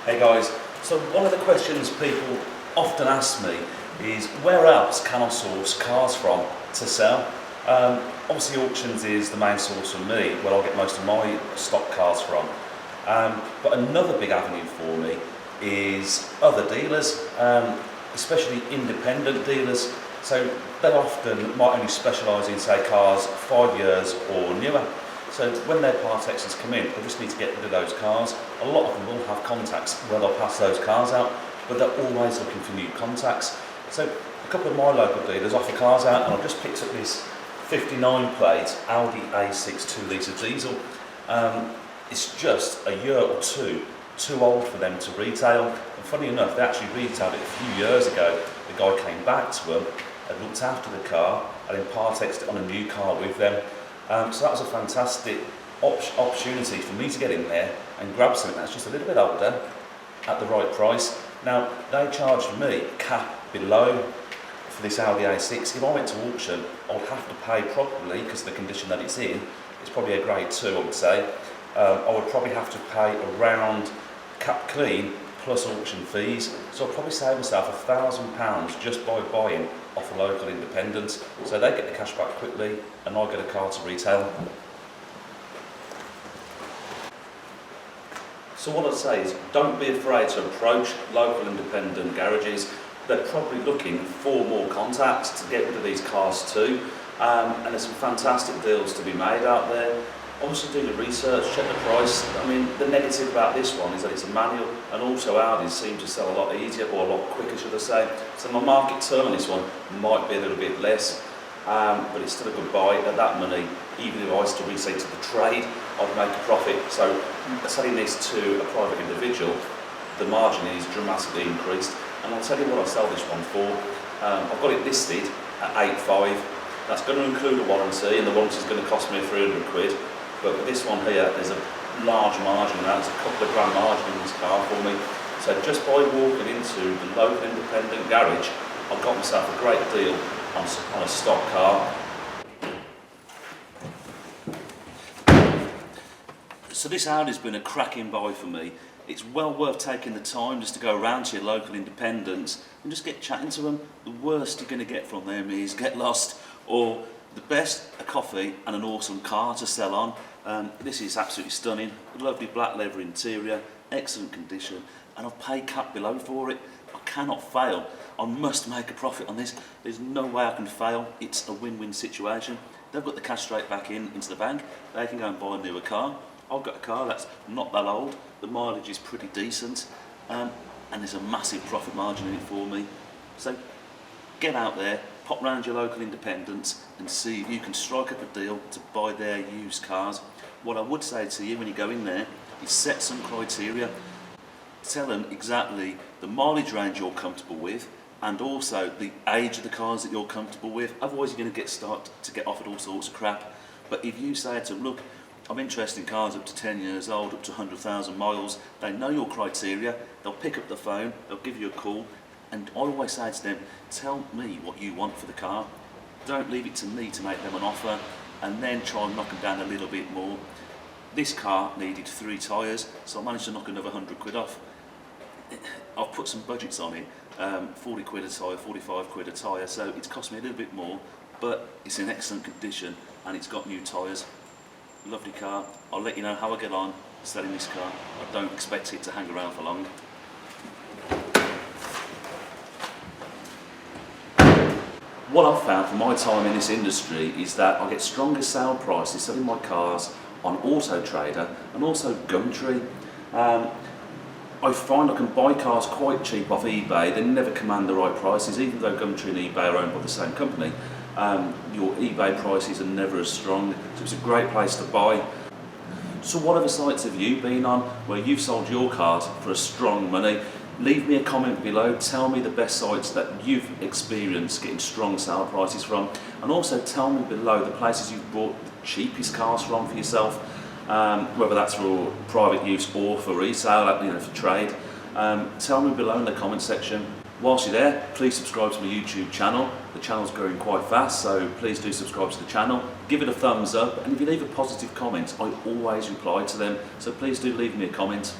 Hey guys, so one of the questions people often ask me is where else can I source cars from to sell? Obviously auctions is the main source for me, where I get most of my stock cars from. But another big avenue for me is other dealers, especially independent dealers. So they often might only specialise in, say, cars 5 years or newer. So when their part X's come in, they just need to get rid of those cars. A lot of them will have contacts where they'll pass those cars out, but they're always looking for new contacts. So a couple of my local dealers offer cars out, and I've just picked up this 59 plate Audi A6 2-litre diesel. It's just a year or two too old for them to retail. And funny enough, they actually retailed it a few years ago. The guy came back to them, had looked after the car, and then part X'd it on a new car with them. So that was a fantastic opportunity for me to get in there and grab something that's just a little bit older at the right price. Now, they charged me cap below for this Audi A6. If I went to auction, I'd have to pay probably, because of the condition that it's in, it's probably a grade 2, I would say. I would probably have to pay around cap clean plus auction fees. So I'd probably save myself £1,000 just by buying off a local independent. So they get the cash back quickly and I get a car to retail. So what I'd say is don't be afraid to approach local independent garages. They're probably looking for more contacts to get rid of these cars too. And there's some fantastic deals to be made out there. Obviously do the research, check the price. I mean, the negative about this one is that it's a manual, and also Audis seem to sell a lot easier, or a lot quicker should I say. So my market term on this one might be a little bit less, but it's still a good buy at that money. Even if I was to resell to the trade, I'd make a profit. So selling this to a private individual, the margin is dramatically increased. And I'll tell you what I sell this one for. I've got it listed at 8.5. That's going to include a warranty, and the warranty is going to cost me 300 quid. But with this one here, there's a large margin, and that's a couple of grand margin in this car for me. So just by walking into the local independent garage, I've got myself a great deal on a stock car. So this Audi's been a cracking buy for me. It's well worth taking the time just to go around to your local independents and just get chatting to them. The worst you're going to get from them is get lost, or the best, a coffee and an awesome car to sell on. This is absolutely stunning, lovely black leather interior, excellent condition, and I've paid cap below for it. I cannot fail. I must make a profit on this. There's no way I can fail. It's a win-win situation. They've got the cash straight back into the bank. They can go and buy a newer car. I've got a car that's not that old. The mileage is pretty decent, and there's a massive profit margin in it for me. So get out there, pop round your local independents and see if you can strike up a deal to buy their used cars. What I would say to you when you go in there is set some criteria. Tell them exactly the mileage range you're comfortable with, and also the age of the cars that you're comfortable with. Otherwise you're going to get offered all sorts of crap. But if you say to them, look, I'm interested in cars up to 10 years old, up to 100,000 miles, they know your criteria, they'll pick up the phone, they'll give you a call. And I always say to them, tell me what you want for the car. Don't leave it to me to make them an offer and then try and knock them down a little bit more. This car needed 3 tyres, so I managed to knock another 100 quid off. I've put some budgets on it, 40 quid a tyre, 45 quid a tyre, so it's cost me a little bit more, but it's in excellent condition and it's got new tyres. Lovely car. I'll let you know how I get on selling this car. I don't expect it to hang around for long. What I've found from my time in this industry is that I get stronger sale prices selling my cars on Auto Trader and also Gumtree. I find I can buy cars quite cheap off eBay. They never command the right prices, even though Gumtree and eBay are owned by the same company. Your eBay prices are never as strong, so it's a great place to buy. So whatever sites have you been on where you've sold your cars for a strong money? Leave me a comment below, tell me the best sites that you've experienced getting strong sale prices from, and also tell me below the places you've bought the cheapest cars from for yourself, whether that's for private use or for resale, for trade. Tell me below in the comment section. Whilst you're there, please subscribe to my YouTube channel. The channel's growing quite fast, so please do subscribe to the channel. Give it a thumbs up, and if you leave a positive comment, I always reply to them, so please do leave me a comment.